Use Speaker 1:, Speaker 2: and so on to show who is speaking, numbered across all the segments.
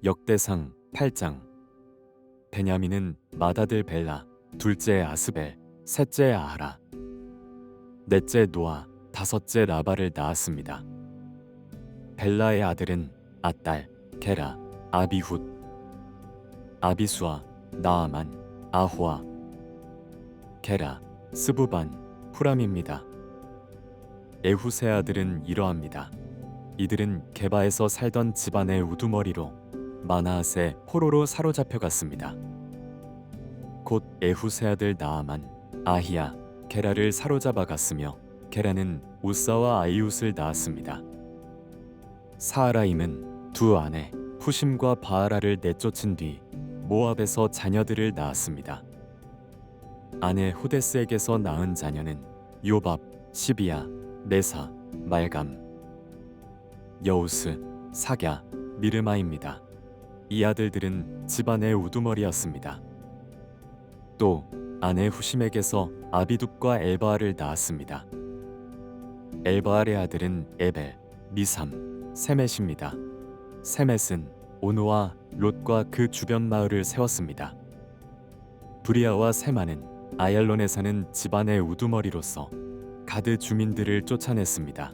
Speaker 1: 역대상 8장. 베냐민은 맏아들 벨라, 둘째 아스벨, 셋째 아하라, 넷째 노아, 다섯째 라바를 낳았습니다. 벨라의 아들은 앗달, 게라, 아비훗, 아비수아, 나아만, 아후아, 게라, 스부반, 후람입니다. 에훗의 아들은 이러합니다. 이들은 게바에서 살던 집안의 우두머리로 마나앗의 포로로 사로잡혀갔습니다. 곧 에훗의 아들 나아만, 아히야, 게라를 사로잡아갔으며 게라는 우사와 아이웃을 낳았습니다. 사하라임은 두 아내 후심과 바하라를 내쫓은 뒤 모압에서 자녀들을 낳았습니다. 아내 후데스에게서 낳은 자녀는 요밥, 시비야, 메사, 말감, 여우스, 사갸, 미르마입니다. 이 아들들은 집안의 우두머리였습니다. 또 아내 후심에게서 아비둡과 엘바알을 낳았습니다. 엘바알의 아들은 에벨, 미삼, 세멧입니다. 세멧은 오노와 롯과 그 주변 마을을 세웠습니다. 브리아와 세마는 아얄론에 사는 집안의 우두머리로서 가드 주민들을 쫓아냈습니다.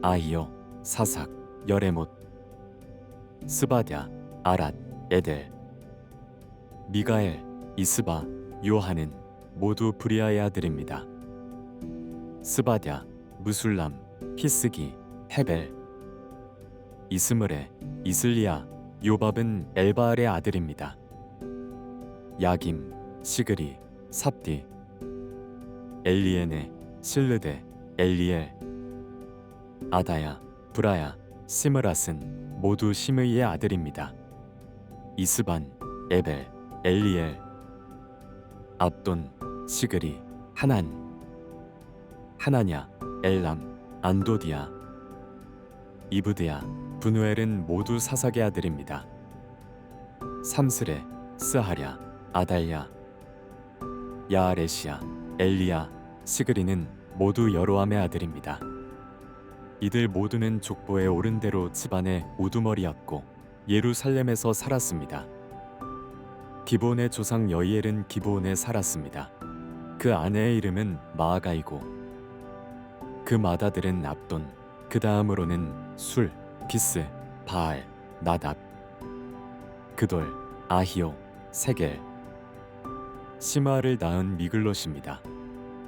Speaker 1: 아히요, 사삭, 여레못, 스바랴, 아랏, 에델, 미가엘, 이스바, 요한은 모두 브리아의 아들입니다. 스바랴, 무술람, 히스기, 헤벨, 이스므레, 이슬리아, 요밥은 엘바알의 아들입니다. 야김, 시그리, 삽디, 엘리에네, 실르데, 엘리엘, 아다야, 브라야, 시므랏은 모두 시므이의 아들입니다. 이스반, 에벨, 엘리엘, 압돈, 시그리, 하나냐, 엘람, 안도디아, 이브드야, 분우엘은 모두 사삭의 아들입니다. 삼스레, 스하랴, 아달랴, 야아레시야, 엘리야, 시그리는 모두 여로함의 아들입니다. 이들 모두는 족보에 오른 대로 집안의 우두머리였고 예루살렘에서 살았습니다. 기브온의 조상 여이엘은 기브온에 살았습니다. 그 아내의 이름은 마아가이고 그 맏아들은 압돈, 그 다음으로는 술, 기스, 바알, 나답, 그돌, 아히오, 세겔, 시마를 낳은 미글롯입니다.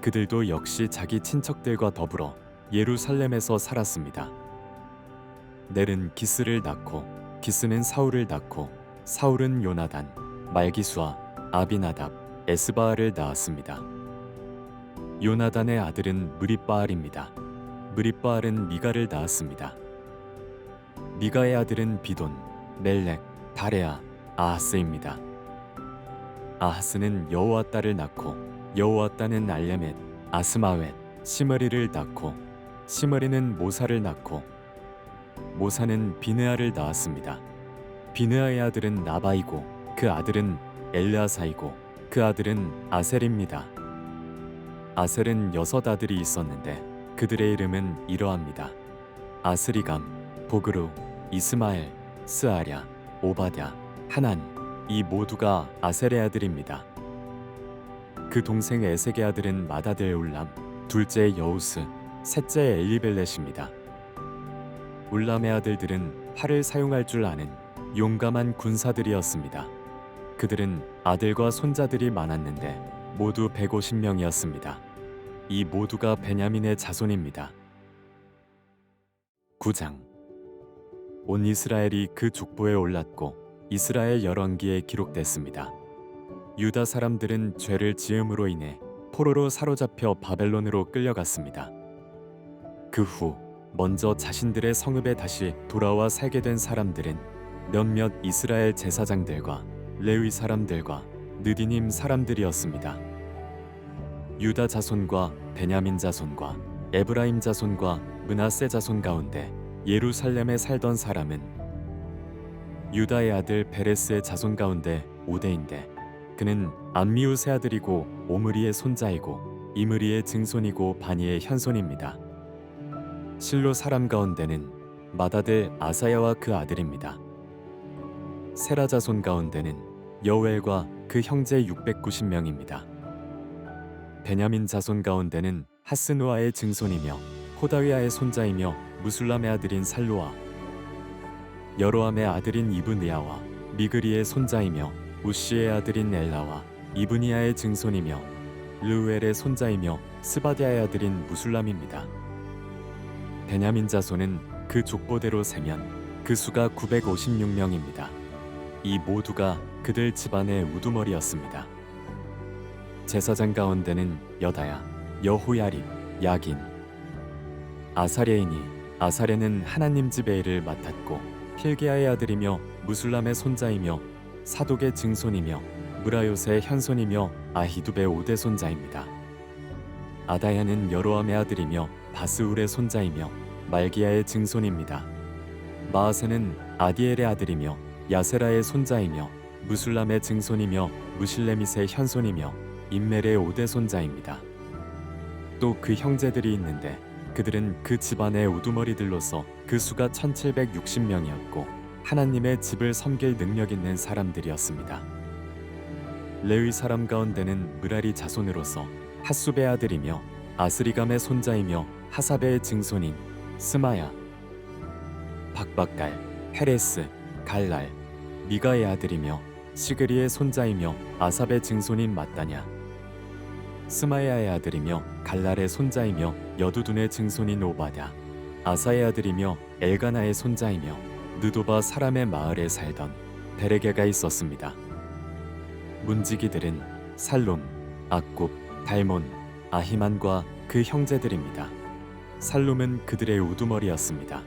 Speaker 1: 그들도 역시 자기 친척들과 더불어 예루살렘에서 살았습니다. 넬은 기스를 낳고 기스는 사울을 낳고 사울은 요나단, 말기수아, 아비나답, 에스바알을 낳았습니다. 요나단의 아들은 무립바알입니다. 무립바알은 미가를 낳았습니다. 미가의 아들은 비돈, 멜렉, 다레아, 아하스입니다. 아하스는 여호와따를 낳고 여호와따는 알레멧, 아스마웻, 시므리를 낳고 시므리는 모사를 낳고 모사는 비느아를 낳았습니다. 비느아의 아들은 나바이고 그 아들은 엘르아사이고 그 아들은 아셀입니다. 아셀은 6 아들이 있었는데 그들의 이름은 이러합니다. 아스리감, 보그루, 이스마엘, 스아랴, 오바댜, 하난, 이 모두가 아셀의 아들입니다. 그 동생 에색의 아들은 맏아들 울람, 둘째 여우스, 셋째 엘리벨렛입니다. 울람의 아들들은 활을 사용할 줄 아는 용감한 군사들이었습니다. 그들은 아들과 손자들이 많았는데 모두 150명이었습니다. 이 모두가 베냐민의 자손입니다. 9장. 온 이스라엘이 그 족보에 올랐고 이스라엘 열왕기에 기록됐습니다. 유다 사람들은 죄를 지음으로 인해 포로로 사로잡혀 바벨론으로 끌려갔습니다. 그 후 먼저 자신들의 성읍에 다시 돌아와 살게 된 사람들은 몇몇 이스라엘 제사장들과 레위 사람들과 느디님 사람들이었습니다. 유다 자손과 베냐민 자손과 에브라임 자손과 므낫세 자손 가운데 예루살렘에 살던 사람은 유다의 아들 베레스의 자손 가운데 오데인데 그는 암미우스의 아들이고 오므리의 손자이고 이므리의 증손이고 바니의 현손입니다. 실로 사람 가운데는 맏아들 아사야와 그 아들입니다. 세라 자손 가운데는 여우엘과 그 형제 690명입니다. 베냐민 자손 가운데는 하스누아의 증손이며 호다위아의 손자이며 무술람의 아들인 살로아, 여로함의 아들인 이브니아와 미그리의 손자이며 우시의 아들인 엘라와 이브니아의 증손이며 르우엘의 손자이며 스바디아의 아들인 무술람입니다. 베냐민 자손은 그 족보대로 세면 그 수가 956명입니다. 이 모두가 그들 집안의 우두머리였습니다. 제사장 가운데는 여다야, 여호야립, 야긴, 아사레이니, 아사레는 하나님 집의 일을 맡았고 hil기야의 아들이며 무술람의 손자이며 사독의 증손이며 무라요세의 현손이며 아히두베의 5대 손자입니다. 아다야는 여로함의 아들이며 바스울의 손자이며 말기야의 증손입니다. 마아세는 아디엘의 아들이며 야세라의 손자이며 무술람의 증손이며 무실레밋의 현손이며 임멜의 5대 손자입니다. 또 그 형제들이 있는데 그들은 그 집안의 우두머리들로서 그 수가 1760명이었고 하나님의 집을 섬길 능력 있는 사람들이었습니다. 레위 사람 가운데는 무라리 자손으로서 핫수베의 아들이며 아스리감의 손자이며 하사베의 증손인 스마야, 박박갈, 헤레스, 갈랄, 미가의 아들이며 시그리의 손자이며 아삽의 증손인 마따냐, 스마야의 아들이며 갈랄의 손자이며 여두둔의 증손인 오바냐, 아사의 아들이며 엘가나의 손자이며 느도바 사람의 마을에 살던 베레게가 있었습니다. 문지기들은 살롬, 악굽, 달몬, 아히만과 그 형제들입니다. 살롬은 그들의 우두머리였습니다.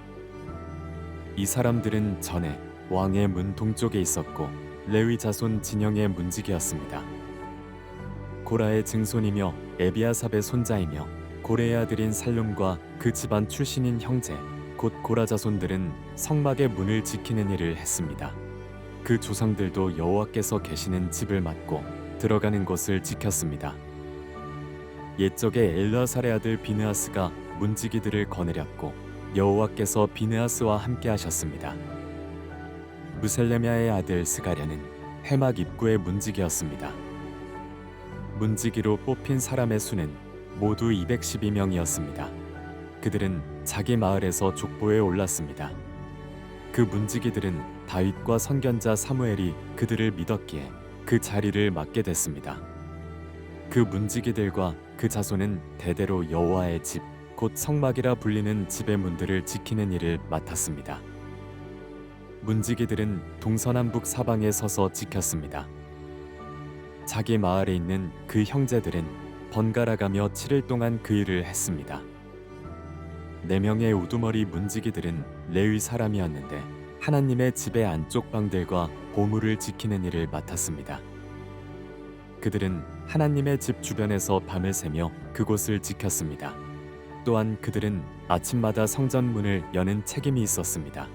Speaker 1: 이 사람들은 전에 왕의 문 동쪽에 있었고 레위 자손 진영의 문지기였습니다. 고라의 증손이며 에비아삽의 손자이며 고레의 아들인 살룸과 그 집안 출신인 형제 곧 고라 자손들은 성막의 문을 지키는 일을 했습니다. 그 조상들도 여호와께서 계시는 집을 맡고 들어가는 곳을 지켰습니다. 옛적에 엘르아살의 아들 비느하스가 문지기들을 거느렸고 여호와께서 비느하스와 함께 하셨습니다. 무셀레미아의 아들 스가랴는 회막 입구의 문지기였습니다. 문지기로 뽑힌 사람의 수는 모두 212명이었습니다. 그들은 자기 마을에서 족보에 올랐습니다. 그 문지기들은 다윗과 선견자 사무엘이 그들을 믿었기에 그 자리를 맡게 됐습니다. 그 문지기들과 그 자손은 대대로 여호와의 집, 곧 성막이라 불리는 집의 문들을 지키는 일을 맡았습니다. 문지기들은 동서남북 사방에 서서 지켰습니다. 자기 마을에 있는 그 형제들은 번갈아가며 7일 동안 그 일을 했습니다. 4명의 우두머리 문지기들은 레위 사람이었는데 하나님의 집의 안쪽 방들과 보물을 지키는 일을 맡았습니다. 그들은 하나님의 집 주변에서 밤을 새며 그곳을 지켰습니다. 또한 그들은 아침마다 성전 문을 여는 책임이 있었습니다.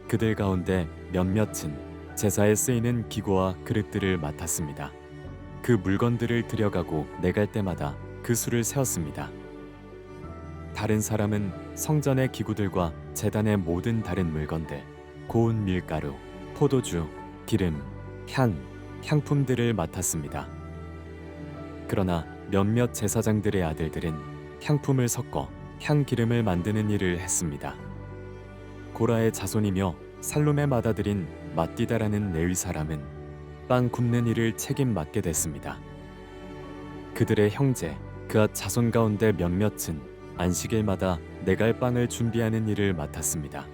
Speaker 1: 그들 가운데 몇몇은 제사에 쓰이는 기구와 그릇들을 맡았습니다. 그 물건들을 들여가고 내갈 때마다 그 수를 세었습니다. 다른 사람은 성전의 기구들과 제단의 모든 다른 물건들, 고운 밀가루, 포도주, 기름, 향품들을 맡았습니다. 그러나 몇몇 제사장들의 아들들은 향품을 섞어 향기름을 만드는 일을 했습니다. 고라의 자손이며 살룸의 맏아들인 맏디다라는 레위 사람은 빵 굽는 일을 책임 맡게 됐습니다. 그들의 형제 그앗 자손 가운데 몇몇은 안식일마다 내갈 빵을 준비하는 일을 맡았습니다.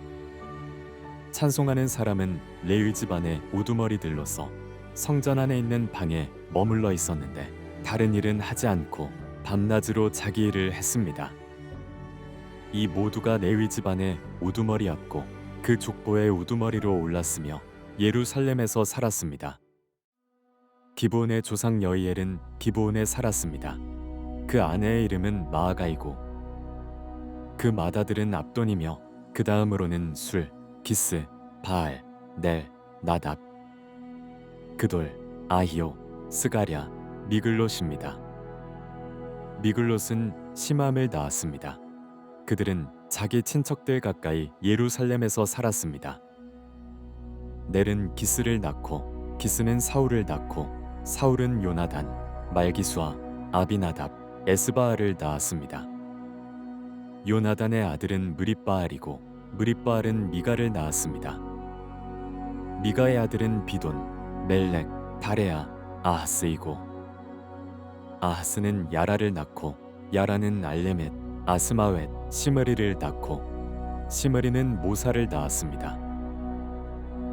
Speaker 1: 찬송하는 사람은 레위 집안의 우두머리들로서 성전 안에 있는 방에 머물러 있었는데 다른 일은 하지 않고 밤낮으로 자기 일을 했습니다. 이 모두가 레위 집안의 우두머리였고 그 족보의 우두머리로 올랐으며 예루살렘에서 살았습니다. 기브온의 조상 여이엘은 기브온에 살았습니다. 그 아내의 이름은 마아가이고 그 맏아들은 압돈이며 그 다음으로는 술, 기스, 바알, 넬, 나답, 그돌, 아히오, 스가랴, 미글롯입니다. 미글롯은 시맘을 낳았습니다. 그들은 자기 친척들 가까이 예루살렘에서 살았습니다. 넬은 기스를 낳고 기스는 사울을 낳고 사울은 요나단, 말기수아, 아비나답, 에스바알을 낳았습니다. 요나단의 아들은 무립바알이고 무립바알은 미가를 낳았습니다. 미가의 아들은 비돈, 멜렉, 다레아, 아하스이고 아하스는 야라를 낳고 야라는 알레멧, 아스마웻, 시므리를 낳고 시므리는 모사를 낳았습니다.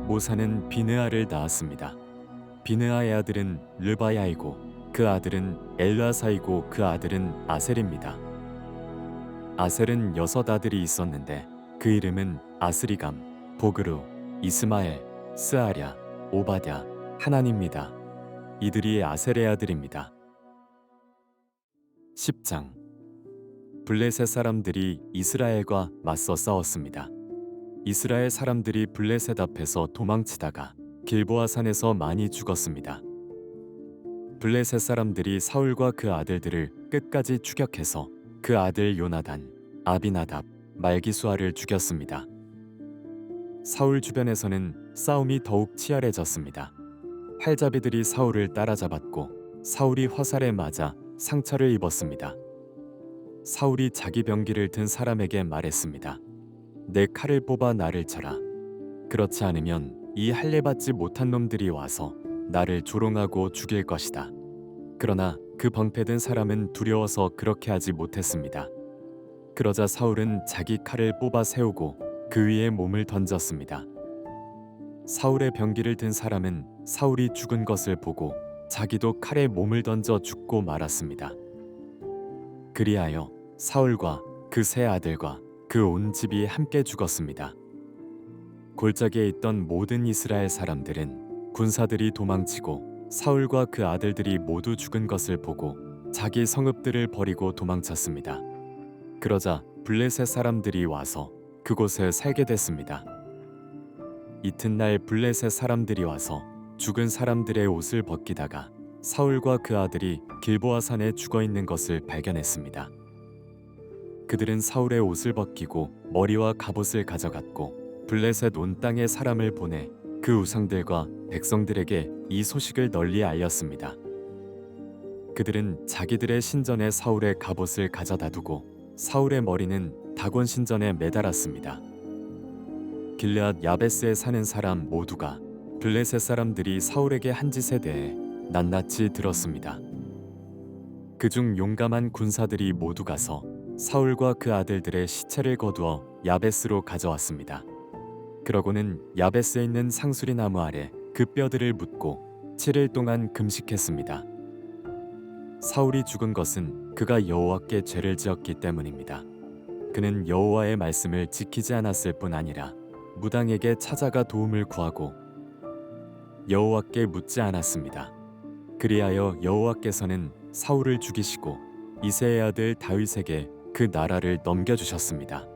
Speaker 1: 모사는 비느아를 낳았습니다. 비느아의 아들은 르바야이고 그 아들은 엘라사이고 그 아들은 아셀입니다. 아셀은 6 아들이 있었는데 그 이름은 아스리감, 보그루, 이스마엘, 스아랴, 오바댜, 하나니입니다. 이들이 아셀의 아들입니다. 10장. 블레셋 사람들이 이스라엘과 맞서 싸웠습니다. 이스라엘 사람들이 블레셋 앞에서 도망치다가 길보아 산에서 많이 죽었습니다. 블레셋 사람들이 사울과 그 아들들을 끝까지 추격해서 그 아들 요나단, 아비나답, 말기수아를 죽였습니다. 사울 주변에서는 싸움이 더욱 치열해졌습니다. 활자비들이 사울을 따라잡았고 사울이 화살에 맞아 상처를 입었습니다. 사울이 자기 병기를 든 사람에게 말했습니다. 내 칼을 뽑아 나를 쳐라. 그렇지 않으면 이 할례받지 못한 놈들이 와서 나를 조롱하고 죽일 것이다. 그러나 그 방패든 사람은 두려워서 그렇게 하지 못했습니다. 그러자 사울은 자기 칼을 뽑아 세우고 그 위에 몸을 던졌습니다. 사울의 병기를 든 사람은 사울이 죽은 것을 보고 자기도 칼에 몸을 던져 죽고 말았습니다. 그리하여 사울과 그 세 아들과 그 온 집이 함께 죽었습니다. 골짜기에 있던 모든 이스라엘 사람들은 군사들이 도망치고 사울과 그 아들들이 모두 죽은 것을 보고 자기 성읍들을 버리고 도망쳤습니다. 그러자 블레셋 사람들이 와서 그곳에 살게 됐습니다. 이튿날 블레셋 사람들이 와서 죽은 사람들의 옷을 벗기다가 사울과 그 아들이 길보아 산에 죽어 있는 것을 발견했습니다. 그들은 사울의 옷을 벗기고 머리와 갑옷을 가져갔고 블레셋 온 땅에 사람을 보내 그 우상들과 백성들에게 이 소식을 널리 알렸습니다. 그들은 자기들의 신전에 사울의 갑옷을 가져다 두고 사울의 머리는 다곤 신전에 매달았습니다. 길르앗 야베스에 사는 사람 모두가 블레셋 사람들이 사울에게 한 짓에 대해 낱낱이 들었습니다. 그중 용감한 군사들이 모두 가서 사울과 그 아들들의 시체를 거두어 야베스로 가져왔습니다. 그러고는 야베스에 있는 상수리 나무 아래 그 뼈들을 묻고 7일 동안 금식했습니다. 사울이 죽은 것은 그가 여호와께 죄를 지었기 때문입니다. 그는 여호와의 말씀을 지키지 않았을 뿐 아니라 무당에게 찾아가 도움을 구하고 여호와께 묻지 않았습니다. 그리하여 여호와께서는 사울을 죽이시고 이새의 아들 다윗에게 그 나라를 넘겨주셨습니다.